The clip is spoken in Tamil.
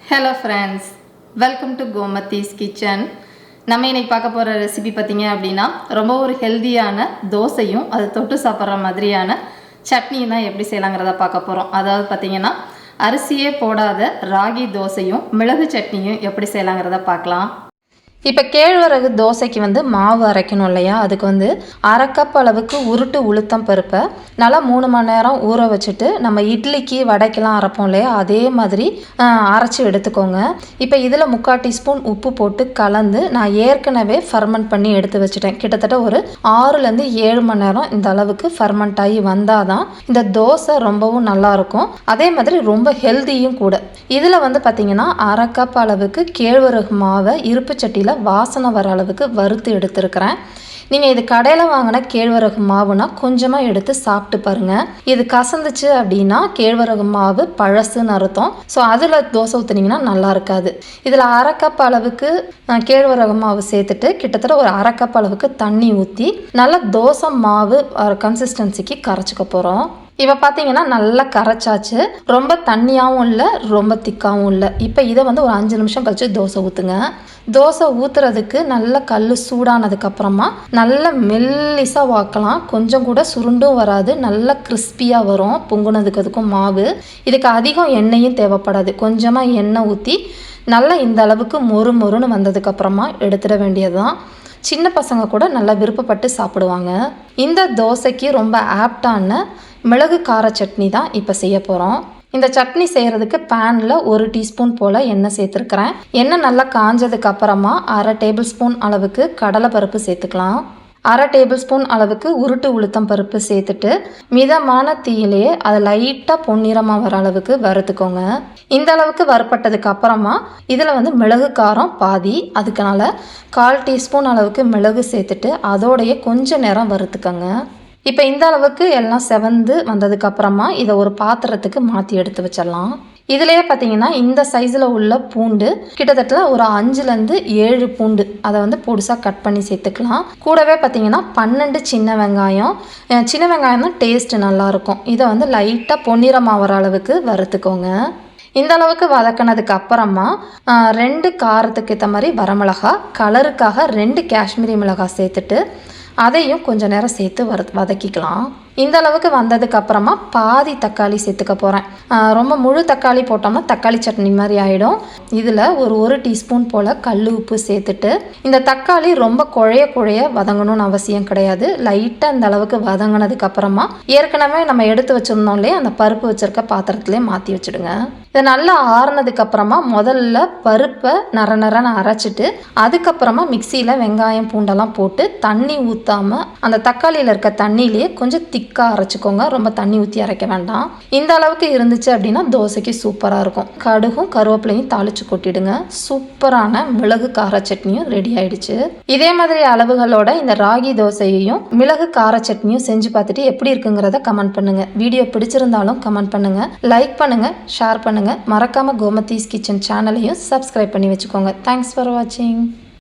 Hello friends, welcome to Gomathi's kitchen. நம்ம இன்னைக்கு பார்க்க போகிற ரெசிபி பார்த்தீங்க அப்படின்னா ரொம்ப ஒரு ஹெல்த்தியான தோசையும் அது தொட்டு சாப்பிட்ற மாதிரியான சட்னியும் தான் எப்படி செய்யலாங்கிறத பார்க்க போகிறோம். அதாவது பார்த்தீங்கன்னா அரிசியே போடாத ராகி தோசையும் மிளகு சட்னியும் எப்படி செய்யலாங்கிறத பார்க்கலாம். இப்போ கேழ்வரகு தோசைக்கு மாவு அரைக்கணும் இல்லையா, அதுக்கு 1/2 கப் அளவுக்கு உருட்டு உளுத்தம் பருப்பை நல்லா 3 மணி நேரம் ஊற வச்சுட்டு நம்ம இட்லிக்கு வடைக்கெல்லாம் அரைப்போம் இல்லையா, அதே மாதிரி அரைச்சி எடுத்துக்கோங்க. இப்போ இதில் 3/4 டீஸ்பூன் உப்பு போட்டு கலந்து நான் ஏற்கனவே ஃபர்மெண்ட் பண்ணி எடுத்து வச்சுட்டேன். கிட்டத்தட்ட ஒரு 6லேருந்து 7 மணி நேரம் இந்த அளவுக்கு ஃபர்மெண்ட் ஆகி வந்தால் தான் இந்த தோசை ரொம்பவும் நல்லாயிருக்கும். அதே மாதிரி ரொம்ப ஹெல்த்தியும் கூட. இதில் பார்த்தீங்கன்னா 1/2 கப் அளவுக்கு கேழ்வரகு மாவை இருப்பு சட்டியில் வாசனை வர அளவுக்கு வறுத்து எடுத்துருக்கிறேன். நீங்கள் இது கடையில் வாங்கின கேழ்வரகு மாவுனா கொஞ்சமாக எடுத்து சாப்பிட்டு பாருங்கள். இது கசந்துச்சு அப்படின்னா கேழ்வரகு மாவு பழசுன்னு அர்த்தம். ஸோ அதில் தோசை ஊற்றுனீங்கன்னா நல்லா இருக்காது. இதில் 1/2 கப் அளவுக்கு கேழ்வரகு மாவு சேர்த்துட்டு கிட்டத்தட்ட ஒரு 1/2 கப் அளவுக்கு தண்ணி ஊற்றி நல்லா தோசை மாவு கன்சிஸ்டன்சிக்கு கரைச்சிக்க போகிறோம். இப்போ பார்த்தீங்கன்னா நல்லா கரைச்சாச்சு. ரொம்ப தண்ணியாகவும் இல்லை, ரொம்ப திக்காகவும் இல்லை. இப்போ இதை ஒரு 5 நிமிஷம் கழிச்சு தோசை ஊற்றுங்க. தோசை ஊற்றுறதுக்கு நல்ல கல் சூடானதுக்கப்புறமா நல்ல மெல்லிசாக வாக்கலாம். கொஞ்சம் கூட சுருண்டும் வராது, நல்லா கிறிஸ்பியாக வரும். பொங்குனதுக்கு அதுக்கும் மாவு. இதுக்கு அதிகம் எண்ணெயும் தேவைப்படாது. கொஞ்சமாக எண்ணெய் ஊற்றி நல்லா இந்த அளவுக்கு மொறு மொறுன்னு வந்ததுக்கப்புறமா எடுத்துட வேண்டியது தான். சின்ன பசங்க கூட நல்லா விருப்பப்பட்டு சாப்பிடுவாங்க. இந்த தோசைக்கு ரொம்ப ஆப்டான மிளகு கார சட்னி தான் இப்போ செய்ய போகிறோம். இந்த சட்னி செய்கிறதுக்கு பேனில் 1 டீஸ்பூன் போல் எண்ணெய் சேர்த்துருக்குறேன். எண்ணெய் நல்லா காஞ்சதுக்கு அப்புறமா 1/2 டேபிள் ஸ்பூன் அளவுக்கு கடலைப்பருப்பு சேர்த்துக்கலாம். 1/2 டேபிள் ஸ்பூன் அளவுக்கு உருட்டு உளுத்தம் பருப்பு சேர்த்துட்டு மிதமான தீயிலேயே அதை லைட்டாக பொன்னிறமாக வர அளவுக்கு வறுத்துக்கோங்க. இந்த அளவுக்கு வறுப்பட்டதுக்கு அப்புறமா இதில் மிளகு காரம் பாதி, அதுக்குனால 1/4 டீஸ்பூன் அளவுக்கு மிளகு சேர்த்துட்டு அதோடைய கொஞ்சம் நேரம் வறுத்துக்கோங்க. இப்போ இந்த அளவுக்கு எல்லாம் செவந்து வந்ததுக்கப்புறமா இதை ஒரு பாத்திரத்துக்கு மாற்றி எடுத்து வச்சிடலாம். இதிலேயே பார்த்தீங்கன்னா இந்த சைஸில் உள்ள பூண்டு கிட்டத்தட்ட ஒரு 5லேருந்து 7 பூண்டு அதை பொடிசாக கட் பண்ணி சேர்த்துக்கலாம். கூடவே பார்த்தீங்கன்னா 12 சின்ன வெங்காயம். சின்ன வெங்காயம் தான் டேஸ்ட்டு நல்லாயிருக்கும். இதை லைட்டாக பொன்னிறமாக வர அளவுக்கு வறுத்துக்கோங்க. இந்த அளவுக்கு வதக்கினதுக்கு அப்புறமா 2 காரத்துக்கு ஏற்ற மாதிரி வரமிளகா, கலருக்காக 2 காஷ்மீரி மிளகாய் சேர்த்துட்டு அதையும் கொஞ்சம் நேரம் சேர்த்து வதக்கிக்கலாம். இந்த அளவுக்கு வந்ததுக்கு அப்புறமா பாதி தக்காளி சேர்த்துக்க போகிறேன். ரொம்ப முழு தக்காளி போட்டோம்னா தக்காளி சட்னி மாதிரி ஆகிடும். இதில் ஒரு 1 டீஸ்பூன் போல் கல் உப்பு சேர்த்துட்டு இந்த தக்காளி ரொம்ப குழைய வதங்கணும்னு அவசியம் கிடையாது. லைட்டாக இந்த அளவுக்கு வதங்கினதுக்கு அப்புறமா ஏற்கனவே நம்ம எடுத்து வச்சுருந்தோம் இல்லையா, அந்த பருப்பு வச்சுருக்க பாத்திரத்துலேயே மாற்றி வச்சுடுங்க. இதை நல்லா ஆறுனதுக்கு அப்புறமா முதல்ல பருப்பை நரன்னு அரைச்சிட்டு அதுக்கப்புறமா மிக்சியில் வெங்காயம் பூண்டெல்லாம் போட்டு தண்ணி ஊற்றாமல் அந்த தக்காளியில் இருக்க தண்ணியிலேயே கொஞ்சம் திக்காக அரைச்சிக்கோங்க. ரொம்ப தண்ணி ஊற்றி அரைக்க வேண்டாம். இந்த அளவுக்கு இருந்துச்சு அப்படின்னா தோசைக்கு சூப்பராக இருக்கும். கடுகும் கருவேப்பிலையும் தாளித்து கொட்டிடுங்க. சூப்பரான மிளகு கார சட்னியும் ரெடி ஆயிடுச்சு. இதே மாதிரி அளவுகளோட இந்த ராகி தோசையையும் மிளகு கார சட்னியும் செஞ்சு பார்த்துட்டு எப்படி இருக்குங்கிறத கமெண்ட் பண்ணுங்க. வீடியோ பிடிச்சிருந்தாலும் கமெண்ட் பண்ணுங்க, லைக் பண்ணுங்க, ஷேர் பண்ணுங்க. மறக்காம கோமதிஸ் கிச்சன் சேனலையும் சப்ஸ்கிரைப் பண்ணி வச்சுக்கோங்க. தேங்க்ஸ் ஃபார் வாட்சிங்.